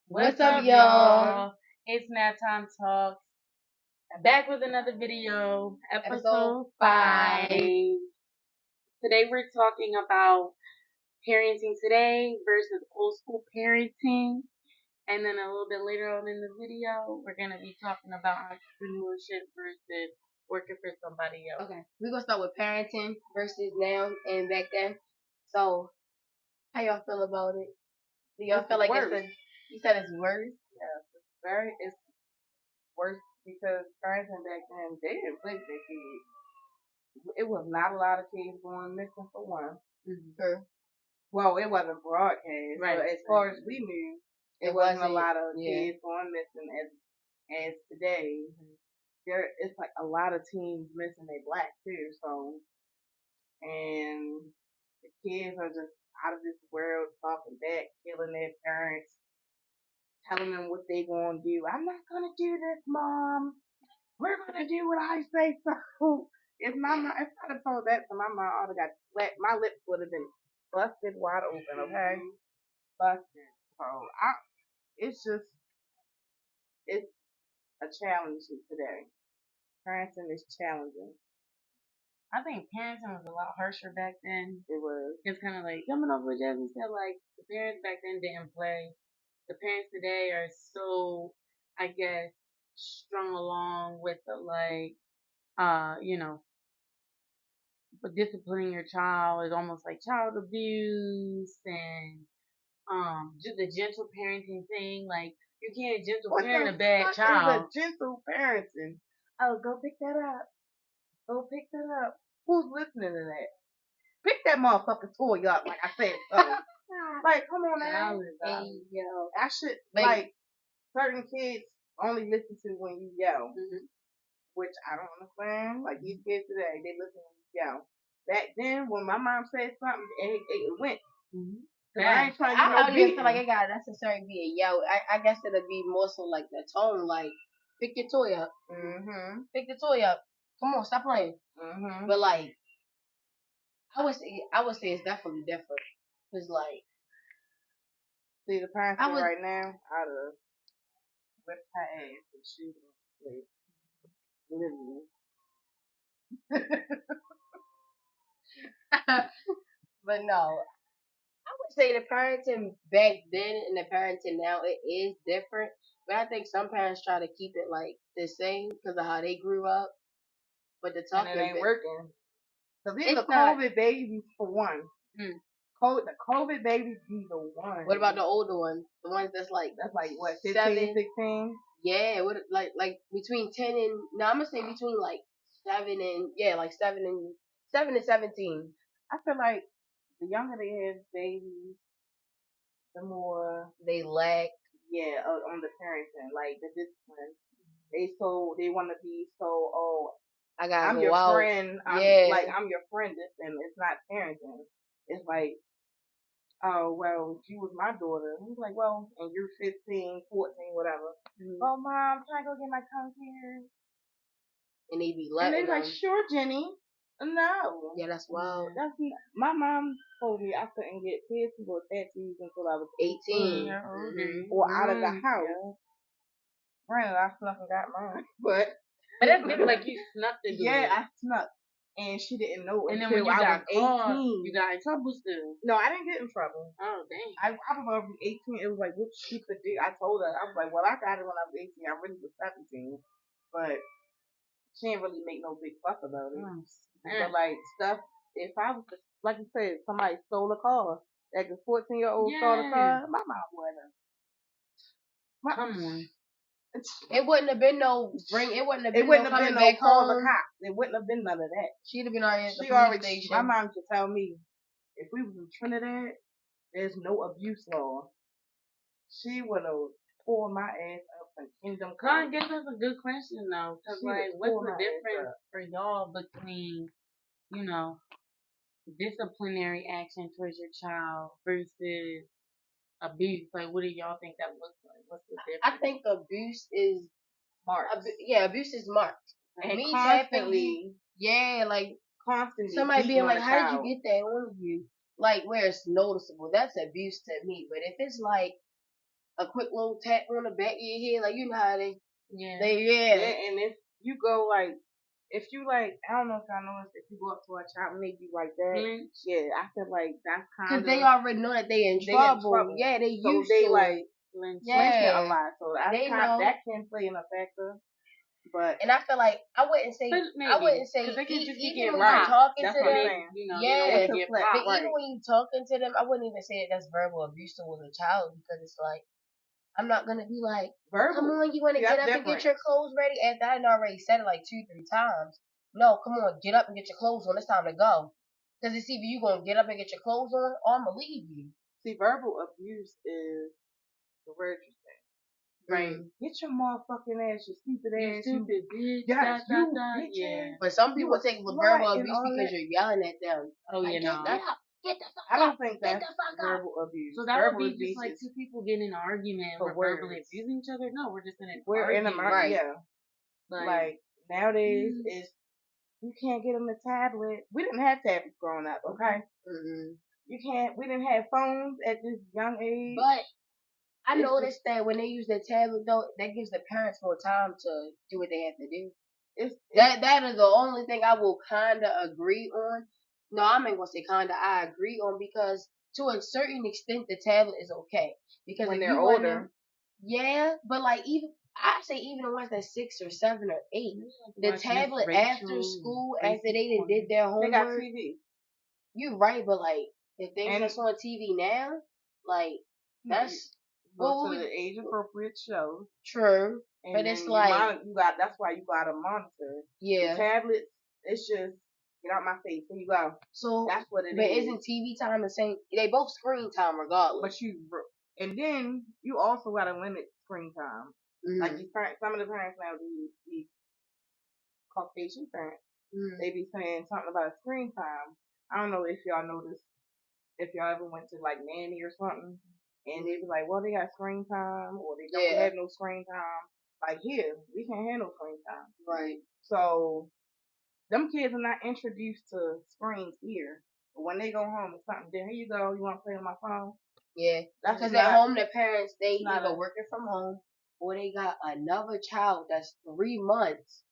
What's up, y'all? It's Nap Time Talks. Back with another video, episode 5. Today we're talking about parenting today versus old school parenting. And then a little bit later on in the video, we're going to be talking about entrepreneurship versus working for somebody else. Okay, we're gonna start with parenting versus now and back then. So, how y'all feel about it? Do y'all feel like you said it's worse? Yeah, it's worse because parenting back then, they didn't play with their kids. It was not a lot of kids going missing for one. True. Well, it wasn't broadcast, Right. but as far as we knew, it wasn't a lot of kids going missing as today. It's like a lot of teens missing their black too. So, and the kids are just out of this world, talking back, killing their parents, telling them what they gonna do. I'm not gonna do this, Mom. We're gonna do what I say. So if I'd have told that to my mom, I would have got flat. My lips would have been busted wide open. Okay, busted. So it's a challenge today. Parenting is challenging. I think parenting was a lot harsher back then. It was. It's kind of like coming off what Jasmine said. Like the parents back then didn't play. The parents today are so, I guess, strung along with the but disciplining your child is almost like child abuse and just the gentle parenting thing. Like you can't gentle parent a bad child. Is a gentle parenting? Oh, go pick that up. Go pick that up. Who's listening to that? Pick that motherfucking toy up, like I said. Like, come on now. Hey, yo. I should, like, certain kids only listen to when you yell, which I don't understand. Like, these kids today, they listen when you yell. Back then, when my mom said something, it went. I don't even feel like it gotta necessarily be a yell. I guess it'll be more so like the tone, like, pick your toy up. Pick the toy up. Come on, stop playing. But, like, I would say it's definitely different. Cause like, see the parents right now, I'd have whipped her ass and shoot her. Literally. But no, I would say the parenting back then and the parenting now, it is different. But I think some parents try to keep it like the same because of how they grew up. But the talking and it ain't working. Because even the not, COVID babies, for one. The COVID babies be the ones. What about the older ones? The ones that's like what, 15, 16? Yeah, what like between 10 and I'm gonna say between like 7 and 7 and 17. I feel like the younger they have babies, the more they lack. Yeah, on the parenting, like the discipline. They want to be so I'm your friend. I'm your friend. And it's not parenting. It's like, oh, well, she was my daughter. He's like, well, and you're 15, 14, whatever. Oh, Mom, can I go get my tongue pierced? And they be letting And they're like, sure, Jenny. No. Yeah, that's wild. My mom told me I couldn't get piercings or tattoos until I was 18 or out of the house. Granted, I snuck and got mine, but that's different. Like you snuck to do it. I snuck. And she didn't know and until then when you I was 18. Caught, you got in trouble still. No, I didn't get in trouble. Oh, dang. I was over 18. It was like, what she could do. I told her. I was like, well, I got it when I was 18. I really was 17. But she didn't really make no big fuss about it. But, like, stuff, if I was, like you said, somebody stole a car, like a 14-year-old stole a car, my mom wouldn't. Come on. It wouldn't have been no It wouldn't have been no back call home. the cops. It wouldn't have been none of that. She'd have been already at the police station. My mom used to tell me, if we was in Trinidad, there's no abuse law. She would have pulled my ass up and kingdom come. I guess that's a good question though, because like, what's the difference for y'all between, disciplinary action towards your child versus abuse? Like, what do y'all think that looks like? What's the difference? I think abuse is marked. Abuse is marked. And me constantly. Like constantly. Somebody being like, how did you get that on you? Like where it's noticeable. That's abuse to me. But if it's like a quick little tap on the back of your head, like you know how they, and if you go like, if you like, I don't know if y'all noticed, if you go up to a child and they do like that, I feel like that's kind of because they already know that they in trouble. Yeah, they so used they to like flinching a lot, so that's that can play an factor. But and I feel like I wouldn't say even when you're talking to them, but even when you talking to them, I wouldn't even say that's verbal abuse towards a child, because it's like, I'm not gonna be like, verbal. Come on, you wanna get up and get your clothes ready? After I already said it like 2-3 times. No, come on, get up and get your clothes on. It's time to go. Because it's either you gonna get up and get your clothes on, or I'm gonna leave you. See, verbal abuse is the word you say. Right. Get your motherfucking ass, you stupid ass, stupid bitch. But some people take verbal abuse because you're yelling at them. Oh, like, get up, get the fuck up. I don't think that's verbal abuse. So that verbal would be just like two people getting in an argument or verbally abusing each other. No, we're just in an argument. Right. Yeah. Like nowadays, is you can't get them a tablet. We didn't have tablets growing up, okay? You can't. We didn't have phones at this young age. But I noticed that when they use their tablet, though, that gives the parents more time to do what they have to do. That is the only thing I will kinda agree on. No, I'm not gonna say kinda. I agree on, because to a certain extent the tablet is okay, because when they're older. But like even I say even the ones that's 6 or 7 or 8, the tablet after school, after they did their homework. They got TV. You're right, but like the things that's on TV now, like that's. Go to the age appropriate shows. True. But it's like that's why you gotta monitor. Yeah. The tablets, it's just get out my face. Here you go. So that's what it is. But isn't TV time the same? They both screen time regardless. And then you also gotta limit screen time. Like some of the parents now, the Caucasian parents, they be saying something about screen time. I don't know if y'all noticed, if y'all ever went to like Nanny or something. And they be like, well, they got screen time, or they don't have no screen time. Like here, we can't have no screen time. Right. So, them kids are not introduced to screens here. But when they go home, it's something there. Here you go. You want to play on my phone? Yeah. Because at home, the parents, they either working from home, or they got another child that's 3 months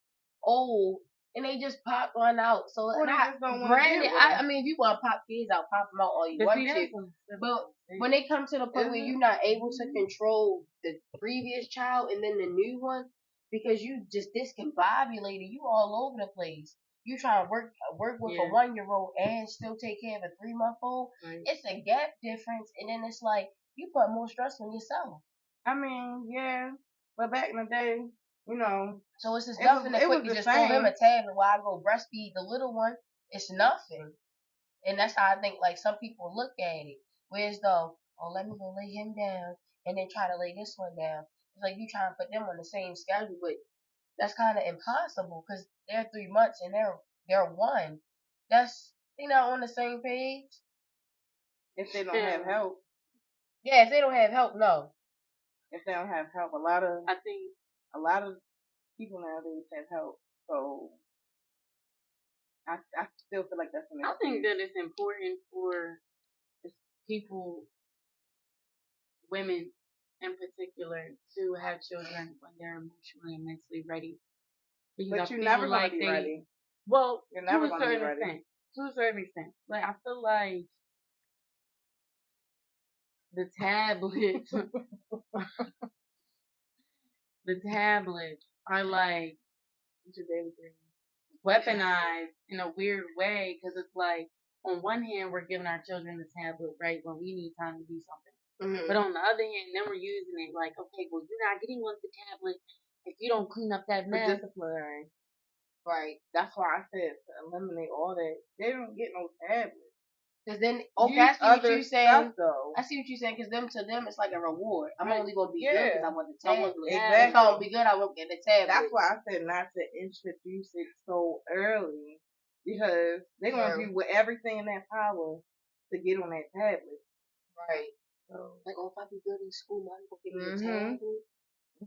old, and they just pop one out. So, granted, I mean, if you want to pop kids out, pop them out all you want to. But when they come to the point where you're not able to control the previous child and then the new one, because you just discombobulated, you all over the place. You trying to work with a 1-year-old and still take care of a 3-month-old. It's a gap difference, and then it's like you put more stress on yourself. I mean, yeah, but back in the day, you know. So it's just nothing that quick. You just throw him a tablet while I go breastfeed the little one. It's nothing, and that's how I think like some people look at it. Whereas though, let me go lay him down and then try to lay this one down. It's like you trying to put them on the same schedule, but that's kind of impossible because they're 3 months and they're 1. They're not on the same page. If they don't have help. Yeah, if they don't have help, no. If they don't have help, I think a lot of people nowadays have help. So I still feel like that's an excuse. I think that it's important for people, women in particular, to have children when they're emotionally and mentally ready. Because but you're never going to be ready. Well, you're never going to be ready. To a certain extent. Like, I feel like the tablets are like weaponized in a weird way, because it's like, on one hand, we're giving our children the tablet, right, when we need time to do something. But on the other hand, then we're using it like, okay, well, you're not getting one of the tablet if you don't clean up that mess. Disciplinary. Right. That's why I said to eliminate all that. They don't get no tablet. Because then, I see what you're saying. I see what you're saying, because to them, it's like a reward. I'm only going to be good because I want the tablet. Exactly. If I don't be good, I won't get the tablet. That's why I said not to introduce it so early, because they're going to do with everything in their power to get on that tablet. Right. So, like, if I be good in school, I'm going to get me a tablet.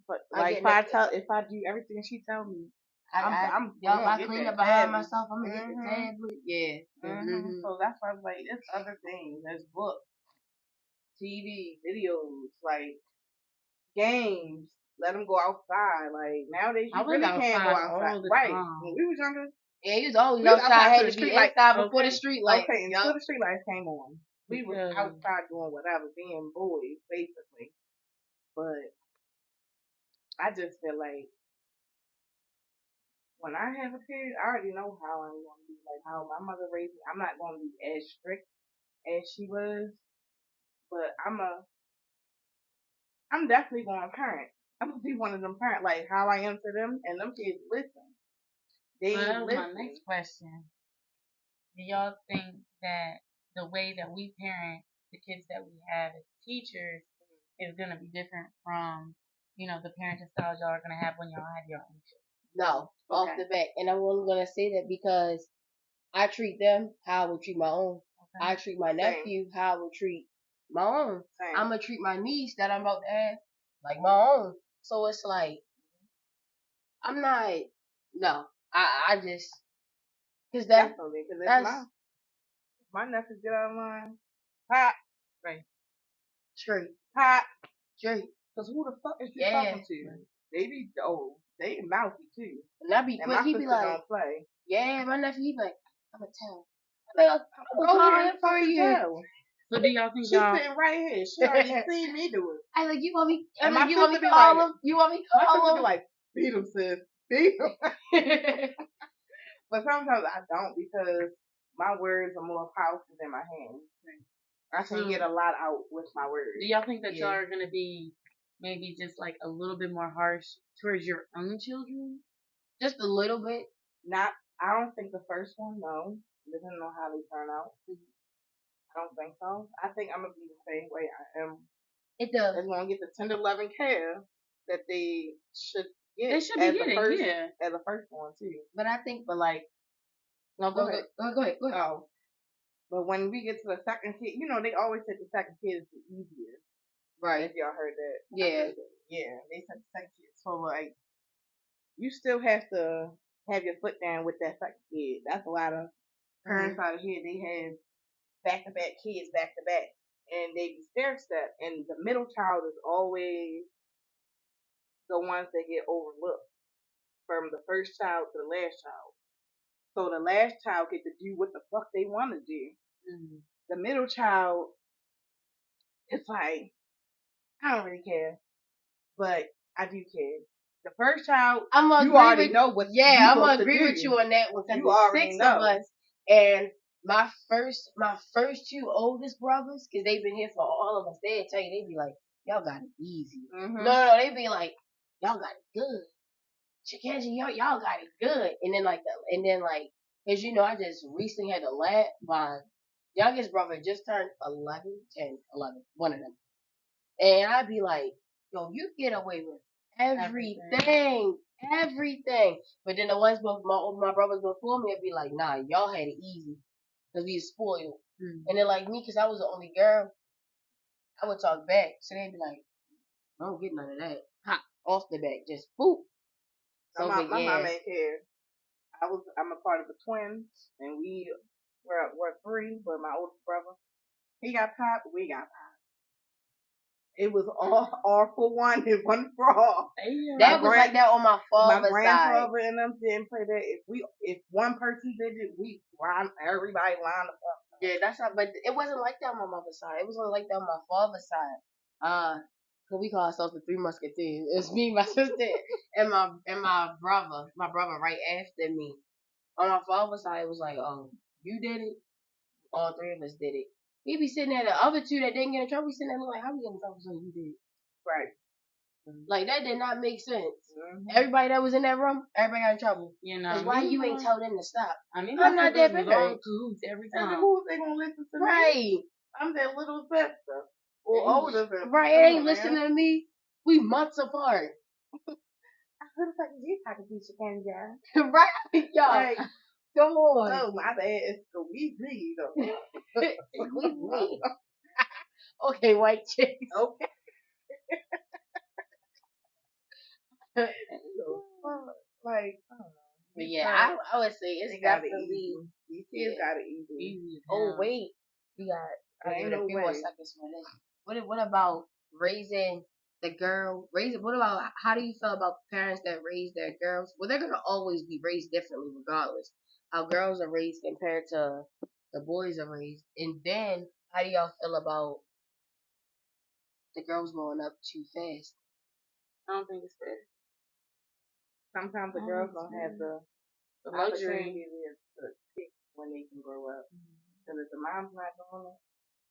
But, like, if I do everything she tells me, I clean up behind myself, I'm gonna get the tablet. Yeah. So that's why I was like, it's other things. There's books, TV, videos. Like, games. Let them go outside. Like nowadays, you really can't go outside. Right? When we was younger, yeah, you was always outside. Had to be inside before the street lights. Okay, until the street lights came on, we were outside doing whatever, being boys basically. But I just feel like when I have a kid, I already know how I'm going to be. Like how my mother raised me. I'm not going to be as strict as she was, but I'm definitely going to parent. I'm gonna be one of them parents, like how I am to them, and them kids listen. They listen. My next question: do y'all think that the way that we parent the kids that we have as teachers is gonna be different from, the parenting styles y'all are gonna have when y'all have your own children? No, off the bat, and I'm only gonna say that because I treat them how I would treat my own. Okay. I treat my nephew how I would treat my own. I'm gonna treat my niece that I'm about to have like my own. So it's like, I'm not, no, I just, cause that's my nephew get out of line, hot, right, straight, hot, straight. Cause who the fuck is you talking to? They be they mouthy too. And I be quick, he be like, don't play. Yeah, my nephew, he be like, I'ma tell. I'm like, go ahead for you. So do y'all think she's sitting right here? She already seen me do it. I like, you want me? You want me to call him? You want me to call him? Be like, beat him, sis. Beat him. But sometimes I don't because my words are more powerful than my hands. I can get a lot out with my words. Do y'all think that y'all are gonna be maybe just like a little bit more harsh towards your own children? Just a little bit. I don't think the first one, no. Depending on how they turn out. I don't think so. I think I'm gonna be the same way I am. It does. They're gonna get the tender loving care that they should get. They should be getting, as the first one too. But I think, but like, no, go ahead. Go ahead. Oh, but when we get to the second kid, they always say the second kid is the easiest. Right. If y'all heard that. Yeah. Yeah. They said the second kid. So like, you still have to have your foot down with that second kid. That's a lot of parents out of here. They have back-to-back kids, back-to-back, and they be stair-step. And the middle child is always the ones that get overlooked from the first child to the last child. So the last child get to do what the fuck they want to do. Mm-hmm. The middle child, it's like, I don't really care, but I do care. The first child, I'm gonna know what. Yeah, I'm gonna agree with you on that one because there's 6 of us, and my first 2 oldest brothers, because they've been here for all of us. They'll tell you, they be like, y'all got it easy. Mm-hmm. No, they be like, y'all got it good. Chikanji, y'all got it good. And then like, as you know, I just recently had to laugh. My youngest brother just turned 11, one of them. And I'd be like, yo, you get away with everything. But then the ones my brothers before me would be like, nah, y'all had it easy because we spoiled. And then like me, because I was the only girl, I would talk back. So they'd be like, I don't get none of that. Ha, off the back, just boop. So my mom ain't care. I'm a part of the twins, and we're 3, but my oldest brother, he got pop, we got pop. It was all for one and one for all. That was like that on my father's side. My grandfather and them didn't play that. If one person did it, everybody lined up. Yeah, that's not. But it wasn't like that on my mother's side. It wasn't like that on my father's side. Cause we call ourselves the 3 Musketeers. It's me, my sister, and my brother. My brother right after me. On my father's side, it was like, you did it. All 3 of us did it. He be sitting there, the other 2 that didn't get in trouble, sitting there like, how we get in trouble so you did? Right. Like, that did not make sense. Mm-hmm. Everybody that was in that room, everybody got in trouble. Cause why you ain't tell them to stop? I mean, I'm not that big. Every time. Who they gonna listen to me? Right. I'm their little sister. Or older than right, it ain't listening to me. We months apart. Who the fuck is you talking to, Chikanji? Right, y'all. Like, come on. Oh, my bad. It's Squeezy, though. Squeezy. Okay, white chicks. Okay. Like, I don't know. But yeah, I would say it's definitely. These kids got it easy. Oh, wait. We got a few more seconds for this. What about raising the girl raise. What about how do you feel about parents that raise their girls? Well, they're gonna always be raised differently, regardless. How girls are raised compared to the boys are raised, and then how do y'all feel about the girls growing up too fast? I don't think it's fair. Sometimes the girls don't have the luxury to pick when they can grow up. Because if the mom's not doing it,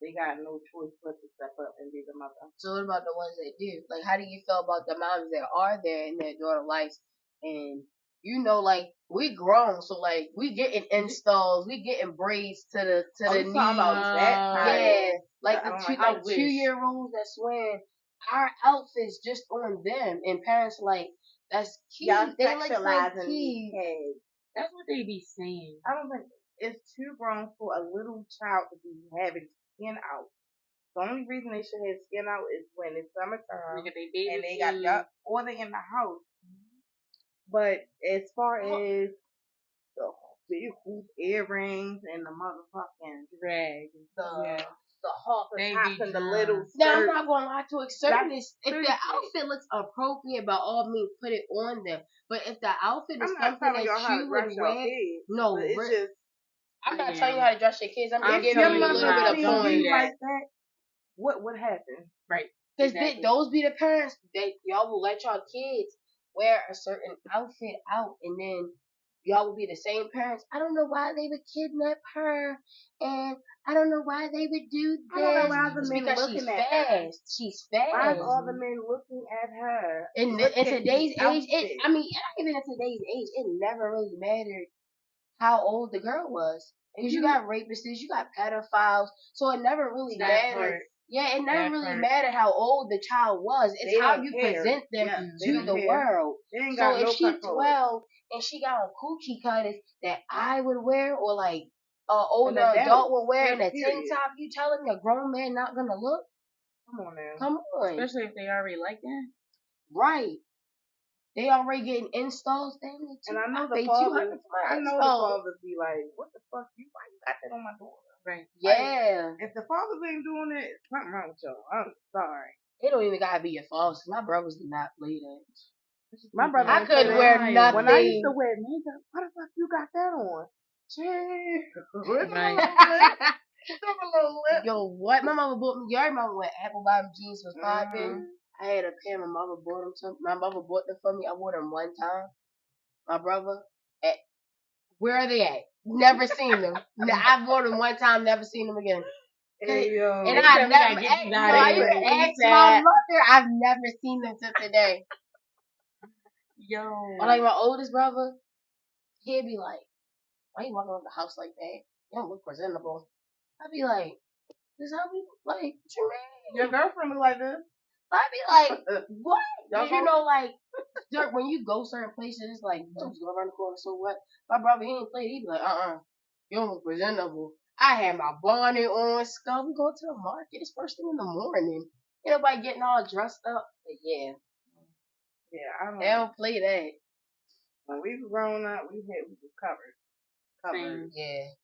they got no choice but to step up and be the mother. So what about the ones that do? Like, how do you feel about the moms that are there in their daughter lives? And you know, like we grown, so like we getting installs, we getting braids to the knees. About that yeah, like the 2-year-olds that's wearing our outfits just on them, and parents like that's cute. Y'all they like sexualizing kids. That's what they be saying. I don't think it's too grown for a little child to be having skin out. The only reason they should have skin out is when it's summertime and they got y'all, or they in the house. But as far as the big hoop earrings and the motherfucking drag, the half the tops and the little skirts. Now I'm not gonna lie to a certain extent. If the outfit looks appropriate, by all means, put it on them. But if the outfit is something that you would wear, no, it's just. I'm not telling you how to dress your kids. I'm giving you a little bit of point. Like that, what would happen? Right. Because those be the parents that y'all will let y'all kids wear a certain outfit out, and then y'all will be the same parents. I don't know why they would kidnap her, and I don't know why they would do this. I don't know why the men because looking she's at fast. her. She's fast. Why is all the men looking at her? In today's age, not even in today's age, it never really mattered how old the girl was. Because you got rapists, you got pedophiles, so it never really mattered. Yeah, it never really mattered how old the child was. It's how you present them to the world. So if she's 12 and she got on coochie cutters that I would wear, or like an older adult would wear in a tank top, you telling me a grown man not gonna look? Come on now. Come on. Especially if they already like that. Right. They already getting installs. And I know the fathers. I know the fathers be like, "What the fuck? Why you got that on my daughter?" Right. Yeah. Like, if the fathers ain't doing it, something wrong with y'all. I'm sorry. It don't even gotta be your fault. My brothers did not play that. My brother, I couldn't wear nothing. When I used to wear makeup, why the fuck you got that on? Yo, what? My mama bought me. You remember when apple bottom jeans was popping? I had a pair. My mother bought them to. My mother bought them for me. I wore them one time. My brother, where are they at? Never seen them. I wore them one time. Never seen them again. Hey, and I never asked my mother. I've never seen them till today. Yo. Or like my oldest brother, he'd be like, "Why you walking around the house like that? You don't look presentable." I'd be like, "This how we like? What you mean? Your girlfriend was like this?" I'd be like, "What?" Cause you know, like, when you go certain places, it's like, just go around the corner. So what? My brother, he ain't play. He'd be like, you don't look presentable. I had my bonnet on, stuff. We go to the market. It's first thing in the morning. Ain't nobody getting all dressed up. But yeah, I don't. They don't play that. When we were growing up, we was covered. Yeah.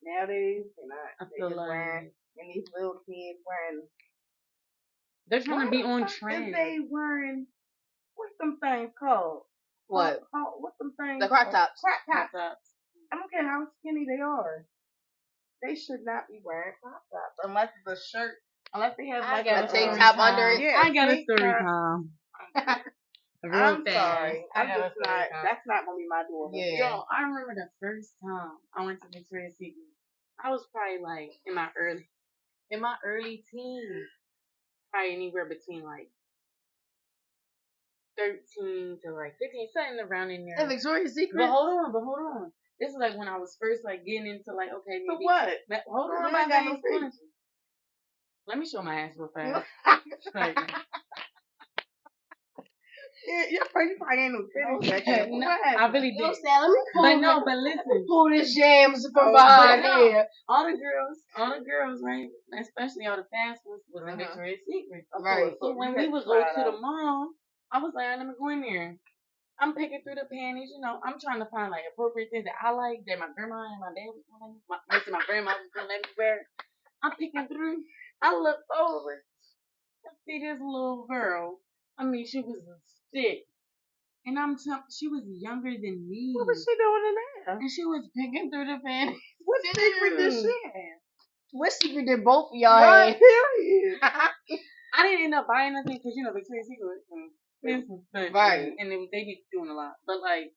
Nowadays, they just wearing, and these little kids wearing. They're trying to be on trend. They wearing, what's them things called? What? What's them things? The crop tops. Crop tops. I don't care how skinny they are. They should not be wearing crop tops unless the shirt. Unless they have like a tank top under it. Yeah, I got a story time. I'm sorry. I'm just not. That's not gonna be my daughter. Yeah. Yo, I remember the first time I went to Victoria's Secret. I was probably like in my early teens. Probably anywhere between like 13 to like 15, something around in there. And Victoria's Secret. But hold on. This is like when I was first like getting into like, okay, maybe. So what? Hold on, I got no face. Let me show my ass real fast. Your face probably ain't no titties. No, I really did. But listen. Pull the jams from behind here. All the girls, right? Especially all the fast ones was in Victoria's Secret. Right. So when we would go to the mall, I was like, let me go in there. I'm picking through the panties, I'm trying to find like appropriate things that I like, that my grandma and my dad was doing, my grandma was gonna let me wear. I'm picking through. I look over. I see this little girl I mean, she was sick. And she was younger than me. What was she doing in there? And she was picking through the panties. What secret did she have? What secret did both of y'all Right, have? period. I didn't end up buying nothing because, Victoria's Secret. Right. And they be doing a lot. But, like,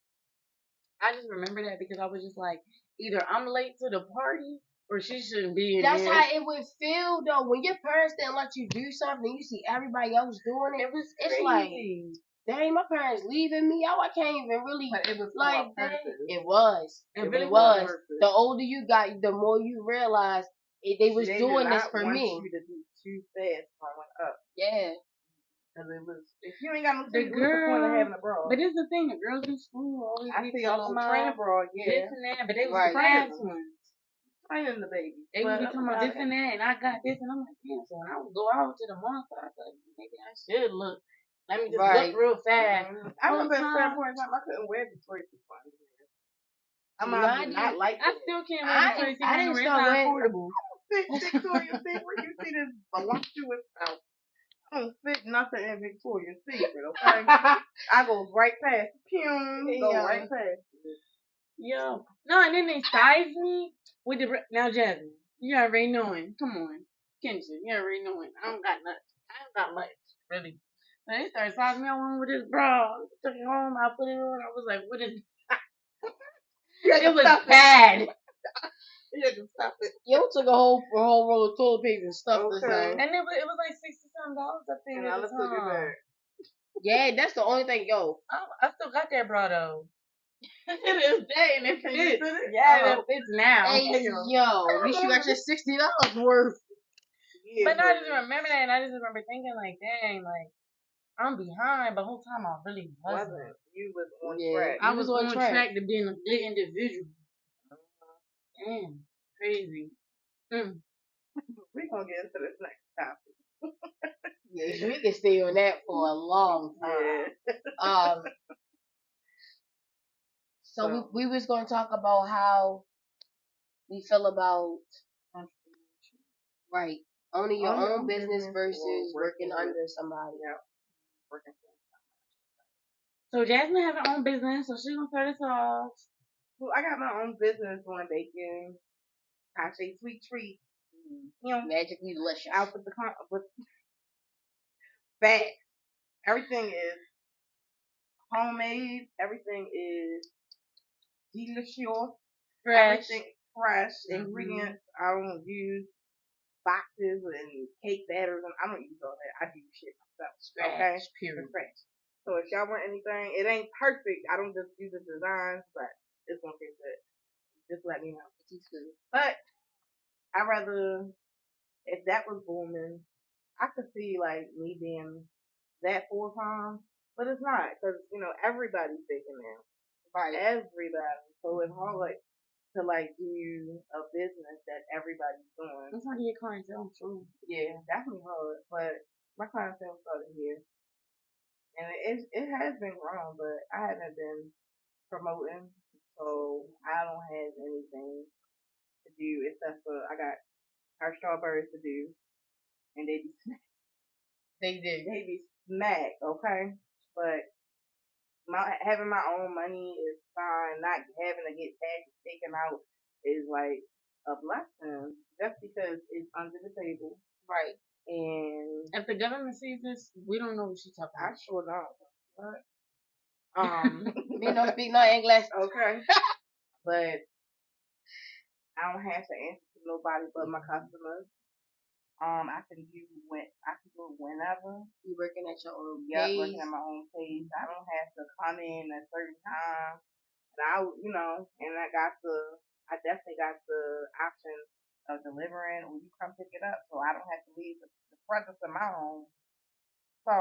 I just remember that because I was just like, either I'm late to the party or she shouldn't be in That's here. how it would feel, though. When your parents didn't let you do something, you see everybody else doing it. It was crazy. It's like, dang, my parents leaving me out. I can't even really, but it was like, dang. It was. It really was. The older you got, the more you realize they was doing this for me. You to be too fast growing up. Yeah. Because it was, if you ain't got no the what's the point of having a bra? But it's the thing, the girls in school always I see a little trainer bra, this and that, but they was Right. the fast ones. Training the baby. They would be talking about this and that, and I got this, and I'm like, damn, so when I would go out to the mall, I was like, maybe I should look. Let me just look real fast. I remember at some point in time I couldn't wear Victoria's Secret. I'm not like I still can't wear Victoria's Secret. I didn't start wearing affordable. Victoria's Secret. You see this voluptuous house. I don't fit nothing in Victoria's Secret, okay? I go right past. Go right past. Yo. No, and then they size me with the... Now, Jasmine, you already knowing. Come on. Kendra, you already knowing. I don't got much, really. So they started sizing me on with this bra. I took it home. I put it on. I was like, what is... It was bad. You had to stop it. Yo took a whole roll of toilet paper and stuffed this thing. And it was like $60-something up there. And I looked at it. Yeah, that's the only thing. Yo, I still got that bra though. It is dead and it fits. Yeah, it fits now. Hey, yo, at least you got your $60 worth. Yeah, but I just remember that, and I just remember thinking like, dang, like I'm behind, but the whole time I really wasn't. You was on track. I was on track to being a good individual. Damn, crazy. We're gonna get into this next topic. Yeah, we can stay on that for a long time. Yeah. So we was gonna talk about how we feel about owning your own business versus working under somebody. Yeah. Working for somebody. So Jasmine has her own business, so she's gonna start us off. Well, I got my own business doing baking. I say sweet treats. Magically delicious. Out with facts. Everything is homemade. Everything is delicious. Fresh. Everything fresh. Ingredients. I don't use boxes and cake batters, and I don't use all that. I do shit myself. Scratch. Period. Scratch. So if y'all want anything, it ain't perfect. I don't just do the designs, but it's gonna taste good. Just let me know. But I rather, if that was booming, I could see like me being that full time, but it's not because everybody's baking now. Right. Everybody. So it's hard to do a business that everybody's doing. It's hard to get clientele, I'm sure. Yeah, definitely hard. But my clientele started here, and it has been growing, but I haven't been promoting, so I don't have anything to do except for I got our strawberries to do, and they be smack. They be smack, okay? But having my own money is fine. Not having to get taxes taken out is like a blessing, just because it's under the table. Right. And if the government sees this, we don't know what she's talking about. I sure don't. What? Me no speak no English. Okay. But I don't have to answer to nobody but my customers. I can do whenever. You working at your own pace? Yeah, working at my own pace. I don't have to come in at a certain time. And I definitely got the option of delivering or you come pick it up, so I don't have to leave the presence of my home. So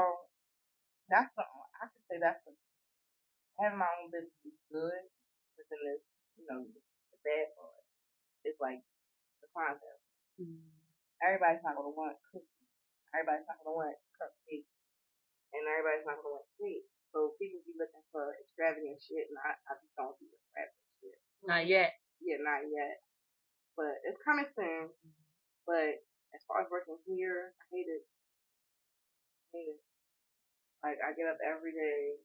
I could say having my own business is good, but then there's, the bad part. It's like the concept. Everybody's not gonna want cookies. Everybody's not gonna want cupcakes. And everybody's not gonna want sweets. So people be looking for extravagant shit, and I just don't do extravagant shit. Not yet. Yeah, not yet. But it's coming soon. But as far as working here, I hate it. Like, I get up every day.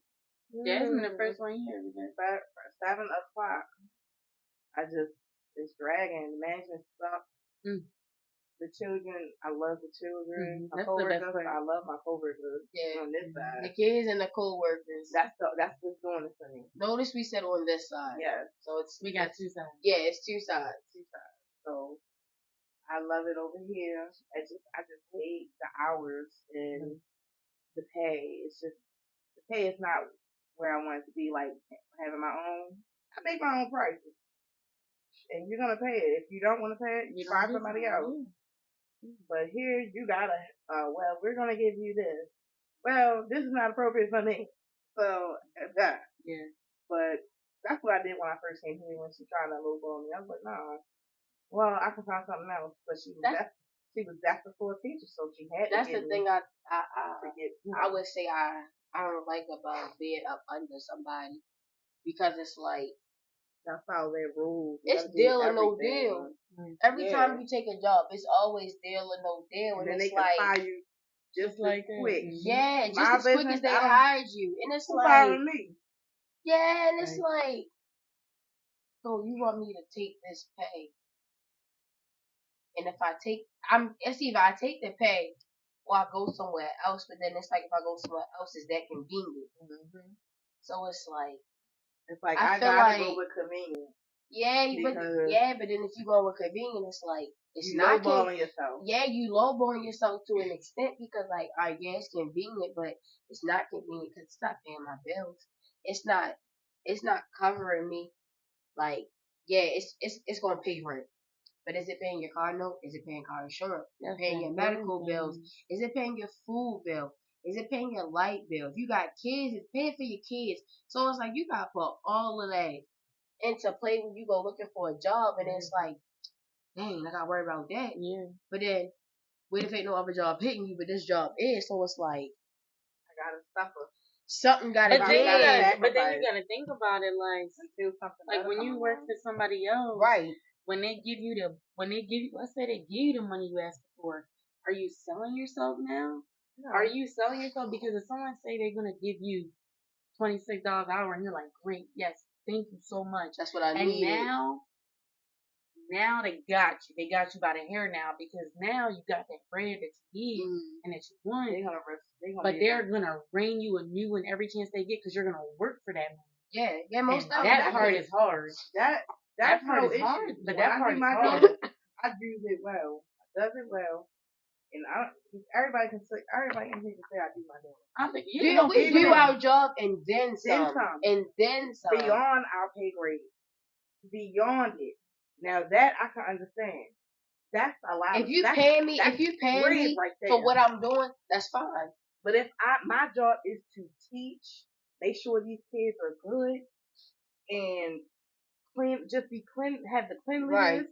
Jasmine, the first one here every day. 7 o'clock. It's dragging. The management sucks. The children, I love the children. My coworkers, I love my coworkers. Yeah. On this side. The kids and the coworkers. That's what's doing it for me. Notice we said on this side. Yeah. So we got 2 sides. Yeah, it's 2 sides. 2 sides. So I love it over here. I just hate the hours and the pay. It's just the pay is not where I want it to be. Like having my own. I make my own prices. And you're gonna pay it. If you don't want to pay it, you find somebody else. But here you gotta, well, we're gonna give you this. Well, this is not appropriate for me. So, that. Yeah. But that's what I did when I first came here when she tried that little ball me. I was like, nah. Well, I can find something else. But she was desperate for a teacher, so she had to. That's the thing I would say I don't like about being up under somebody, because it's like, that's how their rules. It's deal or no deal. Every time you take a job, it's always deal or no deal. And then it's they can fire you just like quick. Yeah, just as quick as they hired you. And it's like, me. Yeah, and it's like, so you want me to take this pay? And if it's either I take the pay or I go somewhere else. But then it's like, if I go somewhere else, it's that convenient. So it's like, I gotta go with convenience. Yeah, but then if you go with convenience, it's like, it's not lowballing yourself. Yeah, you lowballing yourself to an extent, because like, alright, yeah, it's convenient, but it's not convenient because it's not paying my bills. It's not covering me. Like, yeah, it's gonna pay rent, but is it paying your car note? Is it paying car insurance? Is it paying your medical bills? Is it paying your food bill? Is it paying your light bill? If you got kids, it's paying for your kids. So it's like, you got to put all of that into play when you go looking for a job. And it's like, dang, I got to worry about that. Yeah. But then, what if ain't no other job hitting you, but this job is? So it's like, I got to suffer. Something got to be. But then you got to think about it like when you work for somebody else. Right. When they give you, let's say they give you the money you asked for, are you selling yourself now? No. Are you selling yourself? Because if someone say they're going to give you $26 an hour and you're like, great, yes, thank you so much. That's what I need. And now they got you. They got you by the hair now, because now you got that bread that you need and that you want. They're going to rein you a new one every chance they get, because you're going to work for that money. Yeah, most of that part is hard. That part is hard. But that part is hard. I do it well. I does it well. And everybody can say I do my job. I think we do our job and then some. And then some. Beyond our pay grade. Beyond it. Now that I can understand. That's a lot. If you pay me right for what I'm doing, that's fine. But if my job is to teach, make sure these kids are good, and clean, just be clean, have the cleanliness,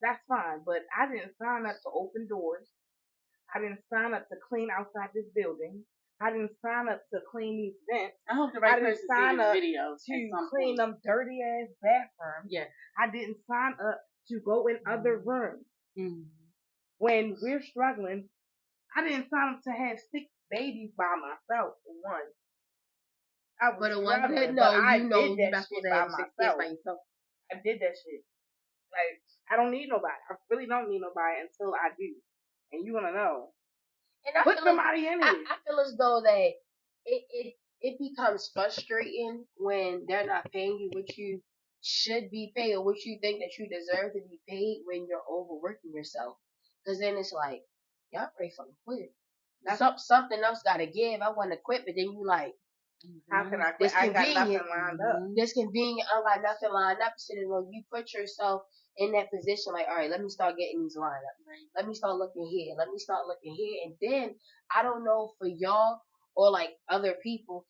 that's fine. But I didn't sign up to open doors. I didn't sign up to clean outside this building. I didn't sign up to clean these vents. I hope the right person sees this video to clean them dirty ass bathrooms. Yeah. I didn't sign up to go in other rooms. When we're struggling, I didn't sign up to have 6 babies by myself. One. But the one that I did that shit by myself. I did that shit. Like, I don't need nobody. I really don't need nobody until I do. And you want to know. And put somebody in it. I feel as though that it becomes frustrating when they're not paying you what you should be paid, or what you think that you deserve to be paid, when you're overworking yourself. Because then it's like, y'all ready for quit. Something else got to give. I want to quit, but then you like, how can I quit? I got nothing lined up. This convenient. I got nothing lined up. So then when you put yourself in that position, like, all right, let me start getting these lined up. Let me start looking here. Let me start looking here. And then, I don't know for y'all or like other people,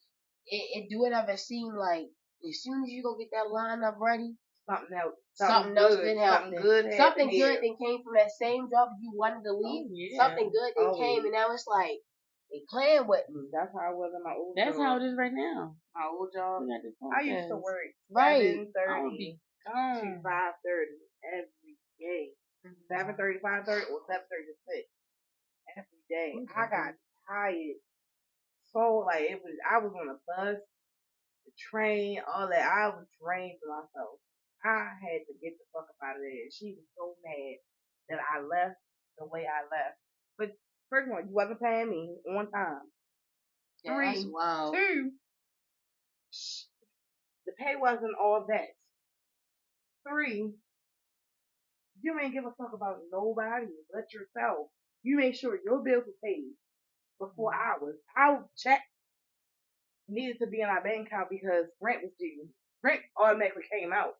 do it ever seem like as soon as you go get that lineup ready, something else then happened. Something good then came from that same job you wanted to leave. Something good then came, and now it's like, they playing with me. That's how it was in my old job. That's how it is right now. My old job. I used to work 7:30 to 5:30 every day. 7:30 to 5:30 or 7:30 to 6 every day. I got tired so like I was on a bus, the train, all that. I was drained for myself. I had to get the fuck up out of there. She was so mad that I left the way I left. But first of all, you wasn't paying me on time. Yeah, 3, that's wild. 2, the pay wasn't all that. 3, you ain't give a fuck about nobody but yourself. You made sure your bills were paid before ours. Our check needed to be in our bank account because rent was due. Rent automatically came out.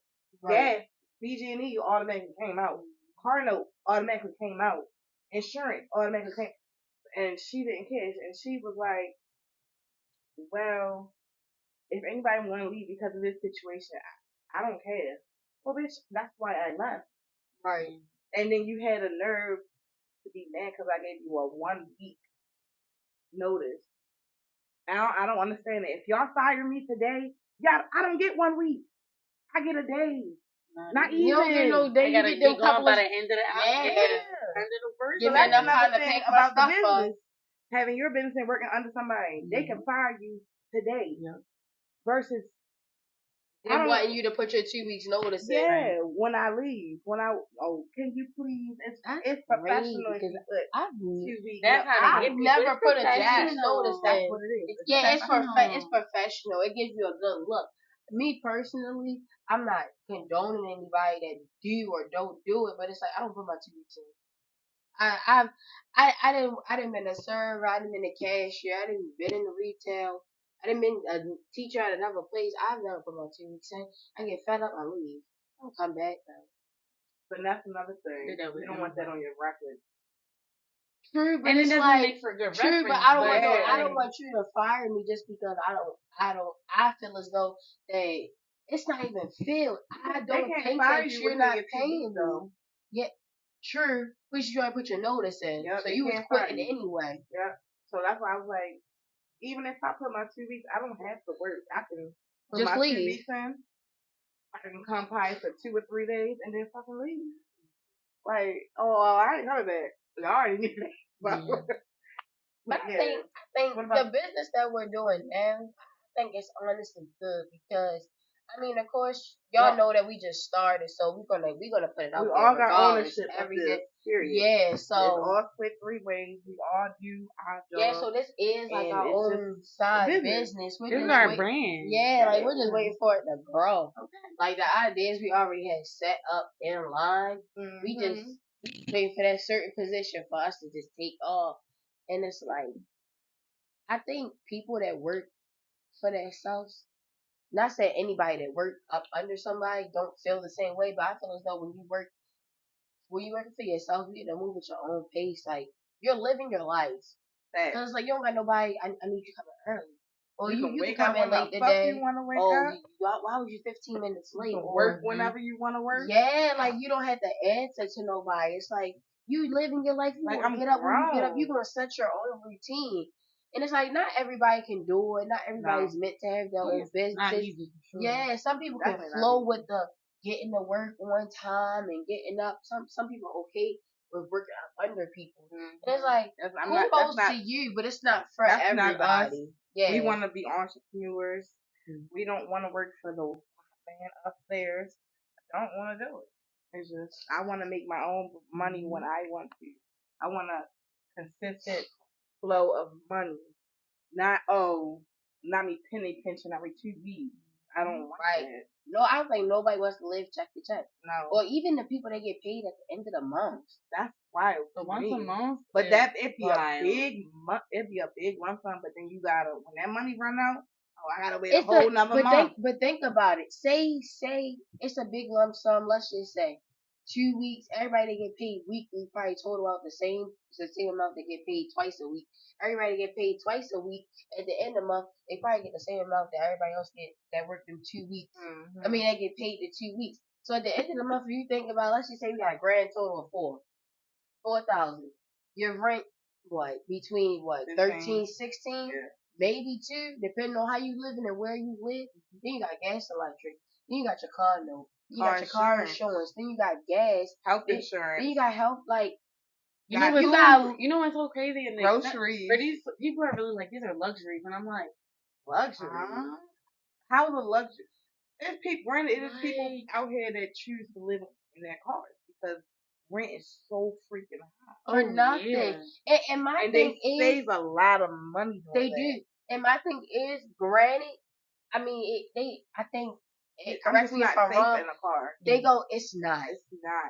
Gas, BG&E automatically came out. Car note automatically came out. Insurance automatically came. And she didn't cash. And she was like, well, if anybody want to leave because of this situation, I don't care. Well, bitch, that's why I left. Right. And then you had a nerve to be mad because I gave you a 1 week notice. I don't understand it. If y'all fire me today, I don't get 1 week. I get a day. Not even. You don't get no day. You get them couple by the end of the hour. Yeah. End of the first. Give me enough time to think pick about the my stuff up. business. Having your business and working under somebody, they can fire you today. Yeah. Versus them wanting you to put your 2 weeks notice in. Yeah, when I leave. Can you please? It's professional if you put 2 weeks. I've never put a 2 weeks notice in. That's what it is. Yeah, it's professional. It gives you a good look. Me personally, I'm not condoning anybody that do or don't do it, but it's like I don't put my 2 weeks in. I didn't been a server, I didn't been a cashier, I didn't been in the retail, I didn't been a teacher at another place. I've never put my 2 weeks in. I get fed up, I leave. I don't come back though. But that's another thing. You don't want that on your record. True, but it's like true, but I don't want you to fire me just because I feel as though that it's not even fair. I don't think that you're not paying though. Yeah, true. But you try to put your notice in, so you was quitting anyway. Yeah. So that's why I was like, even if I put my 2 weeks, I don't have to work. I can put just my leave. 2 weeks in. I can come probably for 2 or 3 days and then fucking leave. Like, I ain't coming back. I already knew that. But I think the business that we're doing now, I think it's honestly good because I mean, of course, y'all know that we just started, so we're gonna put it out there. We all got ownership of this. Period. Yeah, so it's all split 3 ways. We all do our job. Yeah, so this is like our own side business. This is our brand. Yeah, like we're just waiting for it to grow. Okay. Like the ideas we already had set up in line. Mm-hmm. We just waiting for that certain position for us to just take off. And it's like, I think people that work for themselves, not saying anybody that work up under somebody don't feel the same way, but I feel as though when you working for yourself, you get to move at your own pace. Like, you're living your life. Because, like, you don't got nobody, I need you coming early. Or you can come in late today. Why was you 15 minutes late? You can work whenever you want to work. Yeah, like, you don't have to answer to nobody. It's like, you living your life. You like, get up when you get up. You're going to set your own routine. And it's like, not everybody can do it. Not everybody's meant to have their own business. Yeah, some people can flow with the getting to work on time and getting up. Some people are okay with working under people. Mm-hmm. And it's like, kudos to you, but it's not for everybody. Yeah. We want to be entrepreneurs. Mm-hmm. We don't want to work for the man upstairs. I don't want to do it. It's just, I want to make my own money when I want to. I want a consistent flow of money. Not me penny pinching every 2 weeks. I don't want that. No, I don't think nobody wants to live check to check. No. Or even the people that get paid at the end of the month. That's wild. So once a month. But that it'd be a big lump sum, but then you gotta, when that money run out, I gotta wait a whole nother month. But think about it. Say it's a big lump sum, let's just say 2 weeks, everybody get paid weekly, probably total out the same amount they get paid twice a week. Everybody get paid twice a week. At the end of the month, they probably get the same amount that everybody else get that worked in 2 weeks. Mm-hmm. I mean, they get paid the 2 weeks. So at the end of the month, if you think about, let's just say we got a grand total of $4,000. Your rent, between 13, 16, maybe 2, depending on how you living and where you live. Then you got gas, electric. Then you got your car note. You got your car insurance. Then you got gas. Health insurance. Then you got health, like, You know what's so crazy? And groceries. For these people are really like, these are luxuries, and I'm like, luxury? How's a luxury? There's people, people out here that choose to live in their cars because rent is so freaking high. For nothing. Yeah. And my thing they save a lot of money. They do. And my thing is, granted, I mean, I think, correct me if I'm wrong, in a car. They go, it's not.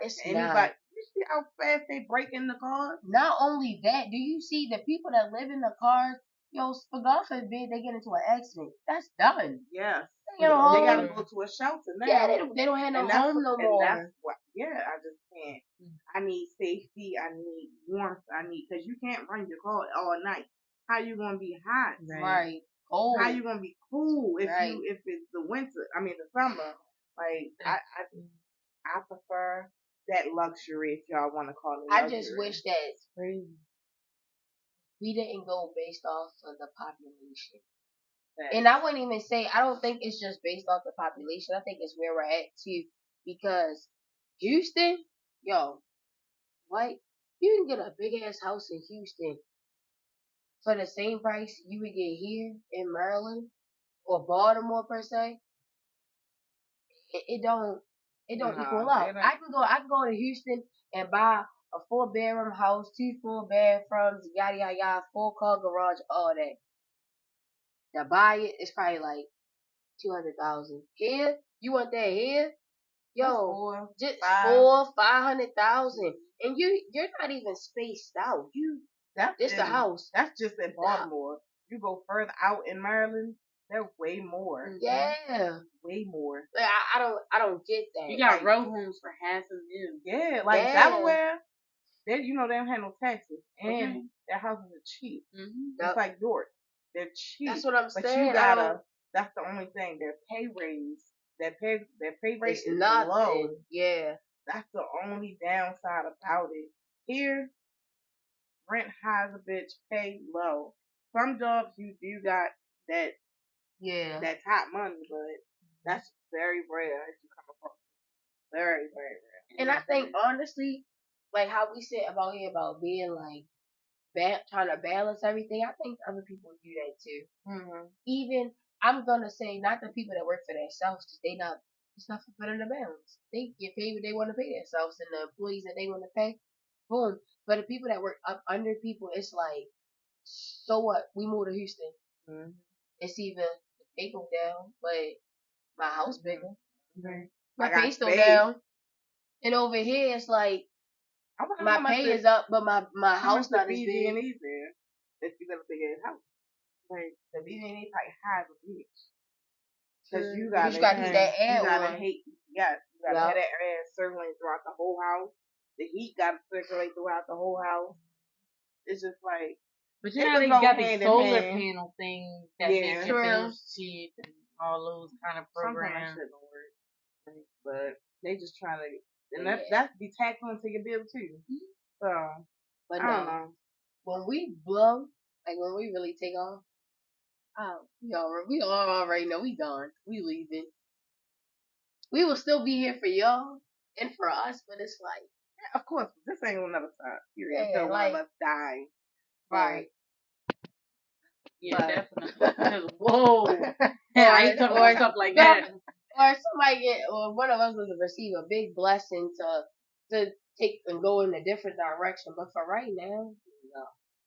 It's not. You see how fast they break in the car? Not only that, do you see the people that live in the cars? Yo, for God forbid they get into an accident. That's done. Yes. They gotta go to a shelter now. Yeah, they don't have no home no more. That's what, I just can't. I need safety. I need warmth. Because you can't run your car all night. How you gonna be hot? Right. Cold. How you gonna be cool if it's the winter? I mean the summer. Like I prefer that luxury, if y'all want to call it luxury. I just wish that we didn't go based off of the population. And I wouldn't even say, I don't think it's just based off the population. I think it's where we're at too. Because Houston, yo, what? You can get a big ass house in Houston for the same price you would get here in Maryland or Baltimore per se. It don't equal out. I can go to Houston and buy a 4-bedroom house, 2 full bathrooms, yada yada yada, 4-car garage, all that. To buy it, it's probably like $200,000. Here, you want that here? Yo, just 500,000, and you're not even spaced out. That's the house. That's just in Baltimore. You go further out in Maryland, they're way more. Yeah, way more. Like, I don't get that. You got row homes for half a million. Yeah, like Delaware. They don't have no taxes, and their houses are cheap. It's like York. They're cheap. That's what I'm saying. But you gotta. That's the only thing. Their pay rate is low. Yeah. That's the only downside about it. Here, rent high as a bitch, pay low. Some jobs you do got that. Yeah. That top money, but that's very rare if you come across. Very, very rare. And I think honestly, like how we said about being like trying to balance everything, I think other people do that too. Even I'm gonna say not the people that work for themselves, because it's not for them to balance. They get paid what they want to pay themselves, and the employees that they want to pay, boom. But the people that work up under people, it's like, so what? We moved to Houston. It's either the pay go down, but my house bigger. My pay still down. And over here, it's like, my pay is up, but my house not as big. If you got a big ass house. Like, the BG&E probably high as a bitch. Because you gotta heat that air. You gotta have that air circulating throughout the whole house. The heat gotta circulate throughout the whole house. It's just like. But you know, they got these solar panel things that make your bills cheap and all those kind of programs. Sometimes don't work. But they just trying to. And that's be tacked onto your bill too. So. But I don't know. When we blow, like when we really take off, we all already know we gone. We leaving. We will still be here for y'all and for us, but it's like, of course, this ain't gonna never stop. Until one of us die. Right. Yeah, definitely. Whoa. I ain't talking about stuff like that. Or somebody or one of us will receive a big blessing to take and go in a different direction. But for right now, no.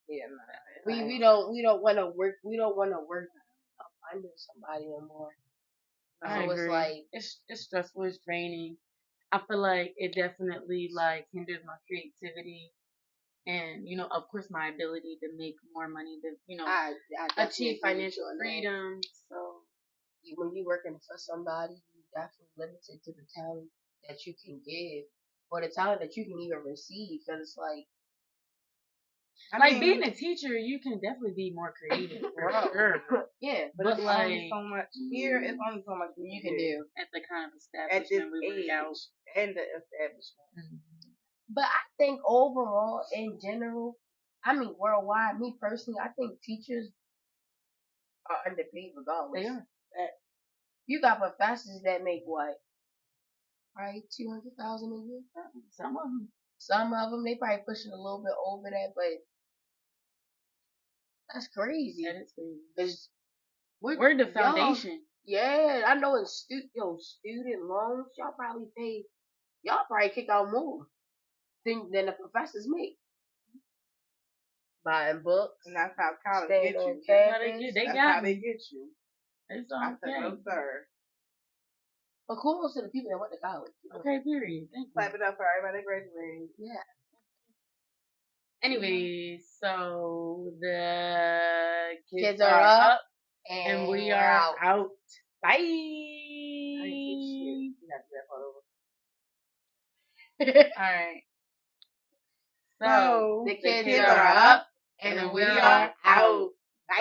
Yeah, no. We don't want to work. We don't want to work up under somebody anymore. I agree. It's like it's stressful. It's draining. I feel like it definitely like hinders my creativity, and of course my ability to make more money to I achieve financial freedom. So when you're working for somebody, you're definitely limited to the talent that you can give or the talent that you can even receive. Because it's like. Being a teacher, you can definitely be more creative. For sure. Yeah, but it's only so much here. It's only so much you can do at the kind of establishment we work out and the establishment. But I think overall, in general, I mean worldwide, me personally, I think teachers are underpaid regardless. They are. You got professors that make what? Right, $200,000 a year. Some of them. Some of them, they probably pushing a little bit over that, but that's crazy. That is crazy. 'Cause we're the foundation. Yeah, I know in student loans, y'all probably kick out more than the professors make. Buying books. And that's how college get you. That's how they get you. It's I said, no, sir. But kudos to the people that went to college. Okay, period. Thank you. Clap it up for everybody that graduated. Yeah. Anyways, so the kids are up and we are out. Bye. Alright. So the kids are up and we are out. Bye.